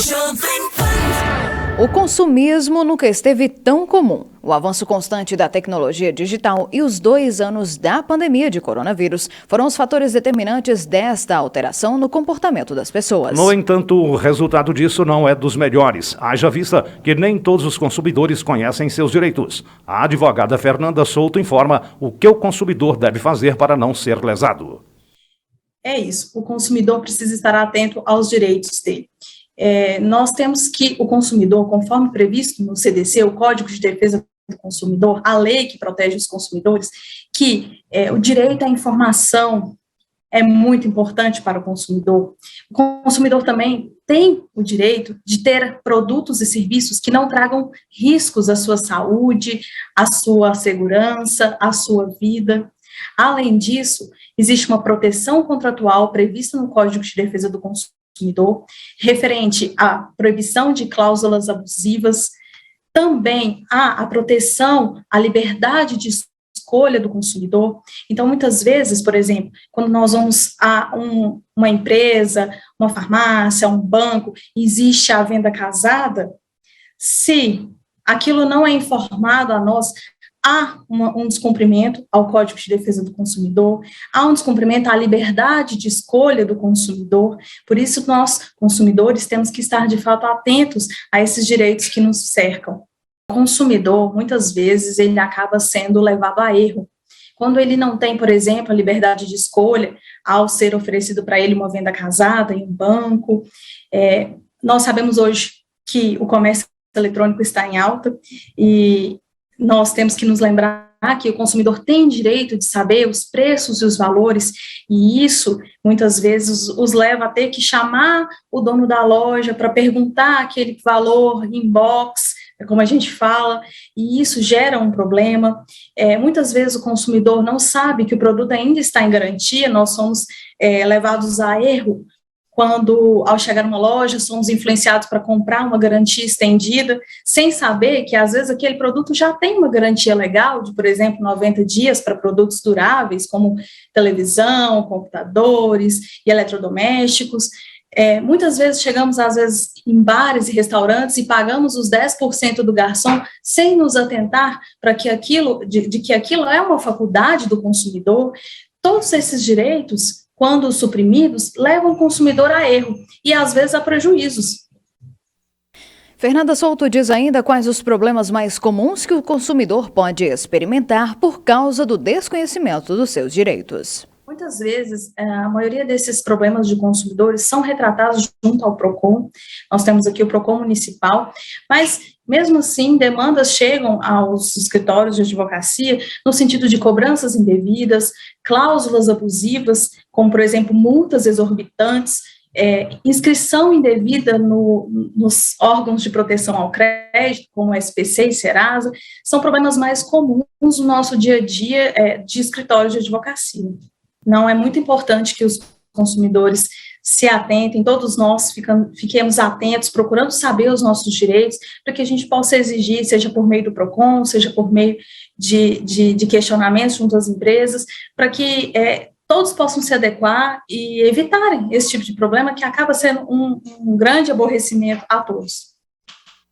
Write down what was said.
Jovem Pan. O consumismo nunca esteve tão comum. O avanço constante da tecnologia digital e os 2 anos da pandemia de coronavírus foram os fatores determinantes desta alteração no comportamento das pessoas. No entanto, o resultado disso não é dos melhores. Haja vista que nem todos os consumidores conhecem seus direitos. A advogada Fernanda Souto informa o que o consumidor deve fazer para não ser lesado. É isso, o consumidor precisa estar atento aos direitos dele. Nós temos que o consumidor, conforme previsto no CDC, o Código de Defesa do Consumidor, a lei que protege os consumidores, que o direito à informação é muito importante para o consumidor. O consumidor também tem o direito de ter produtos e serviços que não tragam riscos à sua saúde, à sua segurança, à sua vida. Além disso, existe uma proteção contratual prevista no Código de Defesa do Consumidor, referente à proibição de cláusulas abusivas, também há a proteção à liberdade de escolha do consumidor. Então, muitas vezes, por exemplo, quando nós vamos a uma empresa, uma farmácia, um banco, existe a venda casada, se aquilo não é informado a nós, há um descumprimento ao Código de Defesa do Consumidor, há um descumprimento à liberdade de escolha do consumidor, por isso nós, consumidores, temos que estar de fato atentos a esses direitos que nos cercam. O consumidor, muitas vezes, ele acaba sendo levado a erro. Quando ele não tem, por exemplo, a liberdade de escolha, ao ser oferecido para ele uma venda casada em um banco, nós sabemos hoje que o comércio eletrônico está em alta e nós temos que nos lembrar que o consumidor tem direito de saber os preços e os valores, e isso, muitas vezes, os leva a ter que chamar o dono da loja para perguntar aquele valor em box, como a gente fala, e isso gera um problema. Muitas vezes o consumidor não sabe que o produto ainda está em garantia, nós somos levados a erro, quando, ao chegar numa loja, somos influenciados para comprar uma garantia estendida, sem saber que, às vezes, aquele produto já tem uma garantia legal, de, por exemplo, 90 dias para produtos duráveis, como televisão, computadores e eletrodomésticos. Muitas vezes chegamos, às vezes, em bares e restaurantes e pagamos os 10% do garçom sem nos atentar para que de que aquilo é uma faculdade do consumidor. Todos esses direitos, quando suprimidos, levam o consumidor a erro e, às vezes, a prejuízos. Fernanda Souto diz ainda quais os problemas mais comuns que o consumidor pode experimentar por causa do desconhecimento dos seus direitos. Muitas vezes, a maioria desses problemas de consumidores são retratados junto ao PROCON. Nós temos aqui o PROCON municipal, mas, mesmo assim, demandas chegam aos escritórios de advocacia no sentido de cobranças indevidas, cláusulas abusivas, como, por exemplo, multas exorbitantes, inscrição indevida nos órgãos de proteção ao crédito, como o SPC e Serasa, são problemas mais comuns no nosso dia a dia de escritórios de advocacia. Não, é muito importante que os consumidores se atentem, todos nós fiquemos atentos, procurando saber os nossos direitos, para que a gente possa exigir, seja por meio do PROCON, seja por meio de questionamentos junto às empresas, para que todos possam se adequar e evitarem esse tipo de problema que acaba sendo um grande aborrecimento a todos.